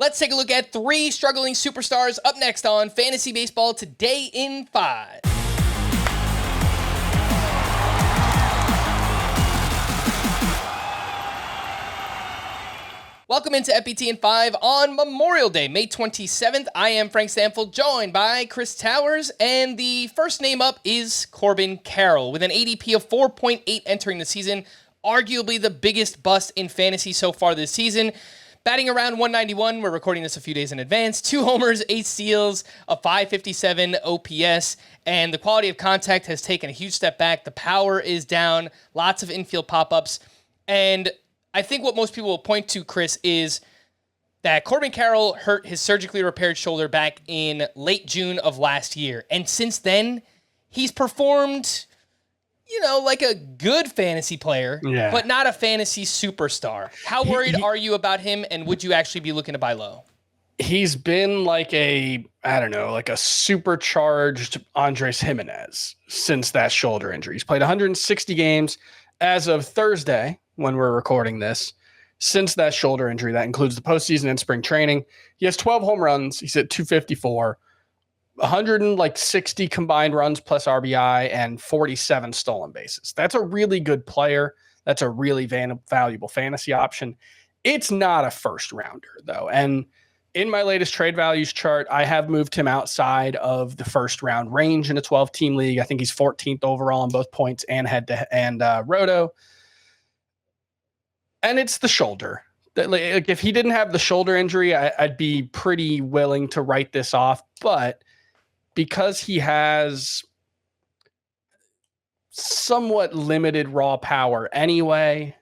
Let's take a look at 3 struggling superstars up next on Fantasy Baseball Today in 5. Welcome into FBT in 5 on Memorial Day, May 27th. I am Frank Stampfl, joined by Chris Towers, and the first name up is Corbin Carroll, with an ADP of 4.8 entering the season, arguably the biggest bust in fantasy so far this season. Batting around 191, we're recording this a few days in advance, 2 homers, 8 steals, a 557 OPS, and the quality of contact has taken a huge step back. The power is down, lots of infield pop-ups, and I think what most people will point to, Chris, is that Corbin Carroll hurt his surgically repaired shoulder back in late June of last year. And since then, he's performed, like a good fantasy player, but not a fantasy superstar. How worried are you about him, and would you actually be looking to buy low? He's been like a supercharged Andres Jimenez since that shoulder injury. He's played 160 games as of Thursday, when we're recording this, since that shoulder injury. That includes the postseason and spring training. He has 12 home runs. He's at 254, 160 combined runs plus RBI, and 47 stolen bases. That's a really good player. That's a really valuable fantasy option. It's not a first rounder, though. And in my latest trade values chart, I have moved him outside of the first round range in a 12-team league. I think he's 14th overall in both points and roto. And it's the shoulder. Like, if he didn't have the shoulder injury, I'd be pretty willing to write this off. But because he has somewhat limited raw power anyway,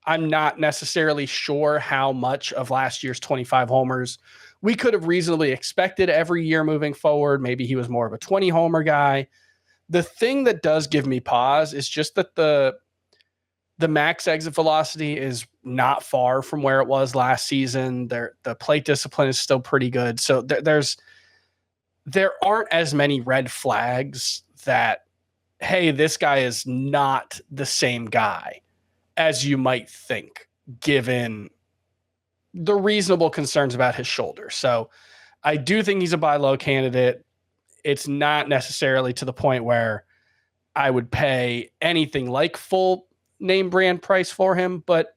I'm not necessarily sure how much of last year's 25 homers we could have reasonably expected every year moving forward. Maybe he was more of a 20-homer guy. The thing that does give me pause is just that the max exit velocity is not far from where it was last season. The plate discipline is still pretty good. So there aren't as many red flags that, hey, this guy is not the same guy as you might think, given the reasonable concerns about his shoulder. So I do think he's a buy low candidate. It's not necessarily to the point where I would pay anything like full name brand price for him, but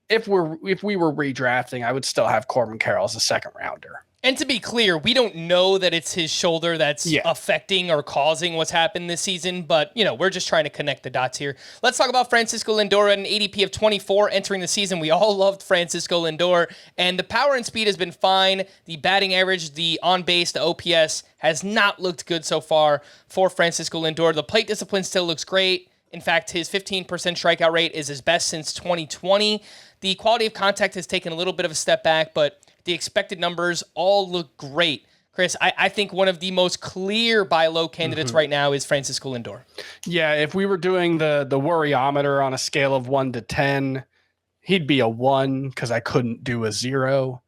if we were redrafting, I would still have Corbin Carroll as a second rounder. And to be clear, we don't know that it's his shoulder that's affecting or causing what's happened this season, but we're just trying to connect the dots here. Let's talk about Francisco Lindor at an ADP of 24 entering the season. We all loved Francisco Lindor, and the power and speed has been fine. The batting average, the on base, the OPS has not looked good so far for Francisco Lindor. The plate discipline still looks great. In fact, his 15% strikeout rate is his best since 2020. The quality of contact has taken a little bit of a step back, but the expected numbers all look great. Chris, I think one of the most clear buy low candidates right now is Francisco Lindor. Yeah, if we were doing the worryometer on a scale of 1 to 10, he'd be a 1 because I couldn't do a 0.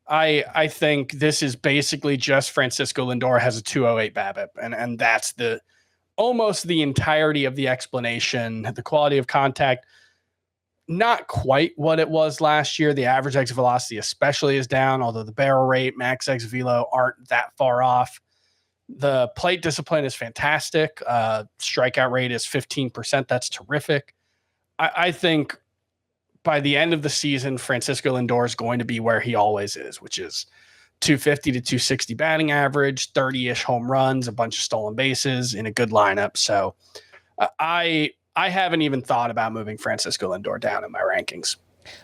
I think this is basically just Francisco Lindor has a 208 BABIP, and that's almost the entirety of the explanation. The quality of contact, not quite what it was last year. The average exit velocity especially is down, although the barrel rate, max exit velo aren't that far off. The plate discipline is fantastic. Strikeout rate is 15%. That's terrific. I think by the end of the season, Francisco Lindor is going to be where he always is, which is 250 to 260 batting average, 30-ish home runs, a bunch of stolen bases in a good lineup. So I haven't even thought about moving Francisco Lindor down in my rankings.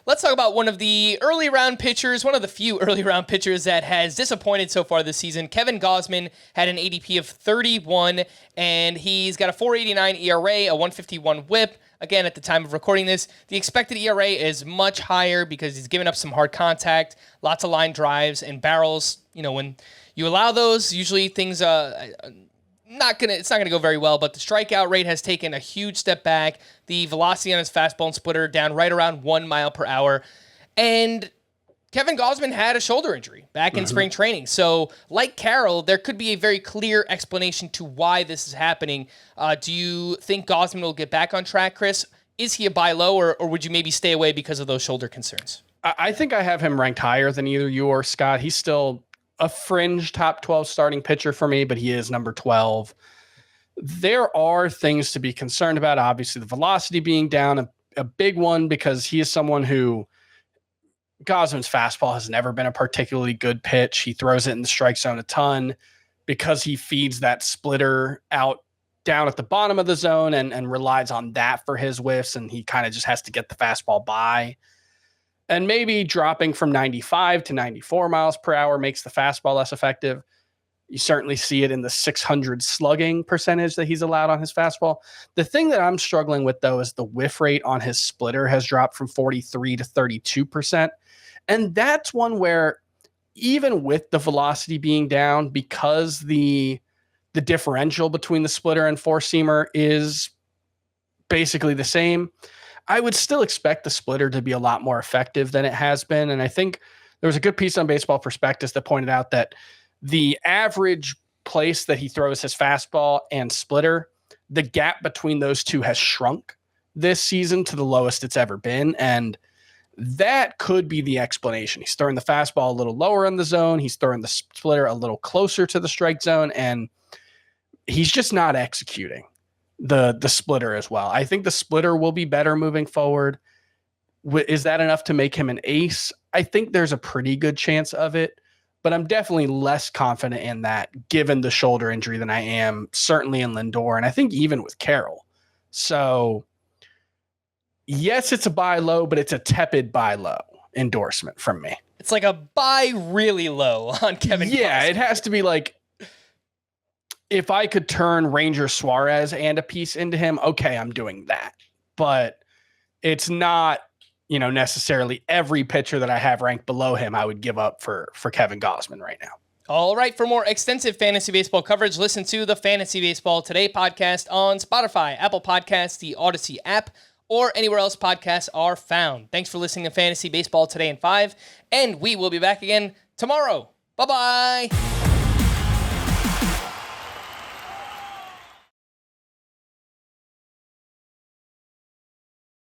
Let's talk about one of the early round pitchers, one of the few early round pitchers that has disappointed so far this season. Kevin Gausman had an ADP of 31, and he's got a 4.89 ERA, a 151 WHIP. Again, at the time of recording this, the expected ERA is much higher because he's given up some hard contact, lots of line drives and barrels. When you allow those, usually things it's not gonna go very well. But the strikeout rate has taken a huge step back. The velocity on his fastball and splitter down right around 1 mile per hour, and Kevin Gausman had a shoulder injury back in spring training. So, like Carroll, there could be a very clear explanation to why this is happening. Do you think Gausman will get back on track, Chris? Is he a buy low, or would you maybe stay away because of those shoulder concerns? I think I have him ranked higher than either you or Scott. He's still a fringe top 12 starting pitcher for me, but he is number 12. There are things to be concerned about. Obviously, the velocity being down, a big one, because he is someone who Gausman's fastball has never been a particularly good pitch. He throws it in the strike zone a ton because he feeds that splitter out down at the bottom of the zone and relies on that for his whiffs, and he kind of just has to get the fastball by. And maybe dropping from 95 to 94 miles per hour makes the fastball less effective. You certainly see it in the 600 slugging percentage that he's allowed on his fastball. The thing that I'm struggling with, though, is the whiff rate on his splitter has dropped from 43 to 32%. And that's one where, even with the velocity being down, because the differential between the splitter and four-seamer is basically the same, I would still expect the splitter to be a lot more effective than it has been. And I think there was a good piece on Baseball Prospectus that pointed out that the average place that he throws his fastball and splitter, the gap between those two has shrunk this season to the lowest it's ever been. And that could be the explanation. He's throwing the fastball a little lower in the zone. He's throwing the splitter a little closer to the strike zone, and he's just not executing the splitter as well. I think the splitter will be better moving forward. Is that enough to make him an ace? I think there's a pretty good chance of it, but I'm definitely less confident in that given the shoulder injury than I am certainly in Lindor, and I think even with Carroll. So yes, it's a buy low, but it's a tepid buy low endorsement from me. It's like a buy really low on Kevin Gausman. Yeah, it has to be like, if I could turn Ranger Suarez and a piece into him, okay, I'm doing that. But it's not, necessarily every pitcher that I have ranked below him I would give up for Kevin Gausman right now. All right, for more extensive fantasy baseball coverage, listen to the Fantasy Baseball Today podcast on Spotify, Apple Podcasts, the Odyssey app, or anywhere else podcasts are found. Thanks for listening to Fantasy Baseball Today in 5, and we will be back again tomorrow. Bye-bye.